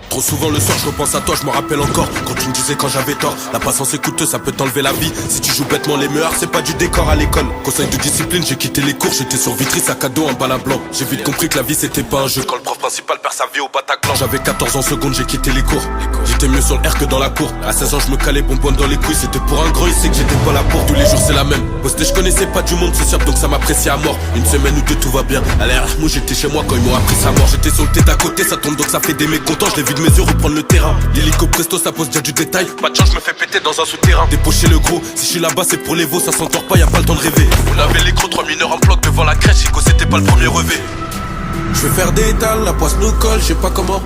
Trop souvent le soir je repense à toi, je me rappelle encore quand tu me disais quand j'avais tort. La patience est coûteuse, ça peut t'enlever la vie. Si tu joues bêtement les meurs, c'est pas du décor à l'école. Conseil de discipline, j'ai quitté les cours, j'étais sur Vitry, sac à dos, un bal à blanc. J'ai vite compris que la vie c'était pas un jeu. Quand le prof principal perd sa vie au Bataclan. J'avais 14 ans secondes, j'ai quitté les cours. J'étais mieux sur le R que dans la cour. À 16 ans je me calais bonbonne dans les couilles. C'était pour un grand, il sait que j'étais pas là pour. Tous les jours c'est la même. Posté je connaissais pas du monde sociable, donc ça m'appréciait à mort. Une semaine ou deux tout va bien. À l'air moi j'étais chez moi quand ils m'ont appris sa mort. J'étais sur le tête à côté, ça tombe donc ça fait des mécontents. Je l'ai vu de mes yeux reprendre le terrain. L'hélico presto ça pose déjà du détail. Pas de chance je me fais péter dans un souterrain. Dépocher le gros, si je suis là-bas c'est pour les veaux. Ça s'entend pas, y'a pas le temps de rêver. On avait les gros 3 mineurs en bloc devant la crèche. Chico c'était pas le premier relevé. Je veux faire des étals, la poisse nous colle, je sais pas comment.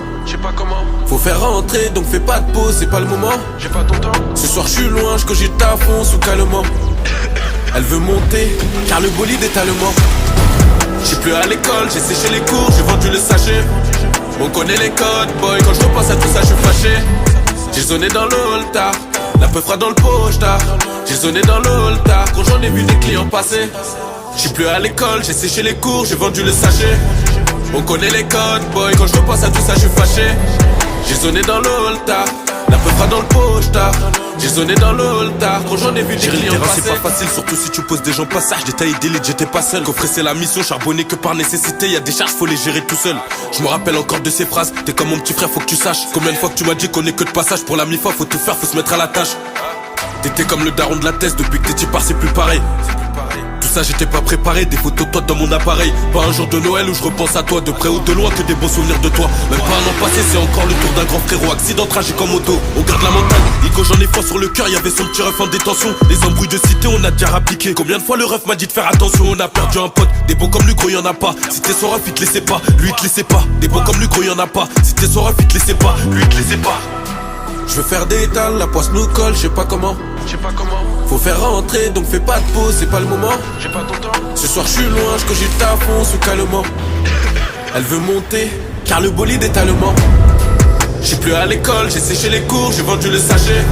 Faut faire rentrer donc fais pas de pause, c'est pas le moment. J'ai pas ton temps. Ce soir je suis loin, je cogite à fond sous calmement. Elle veut monter, car le bolide est allemand. J'suis plus à l'école, j'ai séché les cours, j'ai vendu le sachet. On connaît les codes, boy, quand je repense à tout ça, je suis fâché. J'ai zoné dans le hall-tard, la peu fera dans le poche-tard. J'ai zoné dans le hall-tard, quand j'en ai vu des clients passer. J'suis plus à l'école, j'ai séché les cours, j'ai vendu le sachet. On connaît les codes, boy, quand je repense à tout ça, je suis fâché. J'ai zoné dans le hall-tard, la peu fera dans le poche-tard. J'ai zoné dans le hall-tard, quand j'en ai vu des clients passer. C'est pas facile, surtout si tu poses des gens passage. Détaillé d'élite, j'étais pas seul. Coffret c'est la mission, charbonné que par nécessité. Y'a des charges, faut les gérer tout seul. Je me rappelle encore de ces phrases. T'es comme mon petit frère, faut que tu saches. Combien de fois que tu m'as dit qu'on est que de passage. Pour la mi-fois, faut tout faire, faut se mettre à la tâche. T'étais comme le daron de la thèse, depuis que t'es typard c'est plus pareil. Tout ça j'étais pas préparé, des photos de toi dans mon appareil. Pas un jour de Noël où je repense à toi, de près ou de loin que des bons souvenirs de toi. Même pas un an passé, c'est encore le tour d'un grand frérot. Accident tragique en moto, on garde la montagne. Ico j'en ai froid sur le cœur, y'avait son petit ref en détention. Les embrouilles de cité on a déjà rappliqué. Combien de fois le ref m'a dit de faire attention, on a perdu un pote. Des beaux comme lui gros y'en a pas, si t'es son ref il te laissait pas. Lui il te laissait pas, des beaux comme lui gros y'en a pas. Si t'es son ref il te laissait pas, lui il te laissait pas. Je veux faire des étals, la poisse nous colle, je sais pas comment. Faut faire rentrer, donc fais pas de pause, c'est pas le moment. J'ai pas ton temps. Ce soir je suis loin, je cogite à fond sous calmement. Elle veut monter, car le bolide est allemand. J'suis plus à l'école, j'ai séché les cours, j'ai vendu le sachet.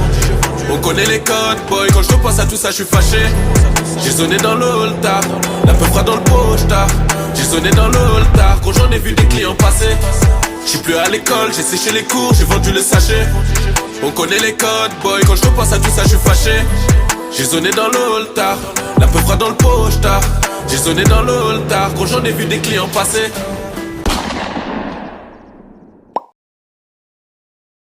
On connaît les codes, boy, quand je repense à tout ça, je suis fâché. J'ai zoné dans le hall-tard, la peu fera dans le poche-tard. J'ai zoné dans le hall-tard, quand j'en ai vu des clients passer. J'suis plus à l'école, j'ai séché les cours, j'ai vendu le sachet. On connaît les codes, boy, quand je repense à tout ça, je suis fâché. J'ai zoné dans le hall-tard, la peu fera dans le poche-tard. J'ai zoné dans le hall-tard, quand j'en ai vu des clients passer.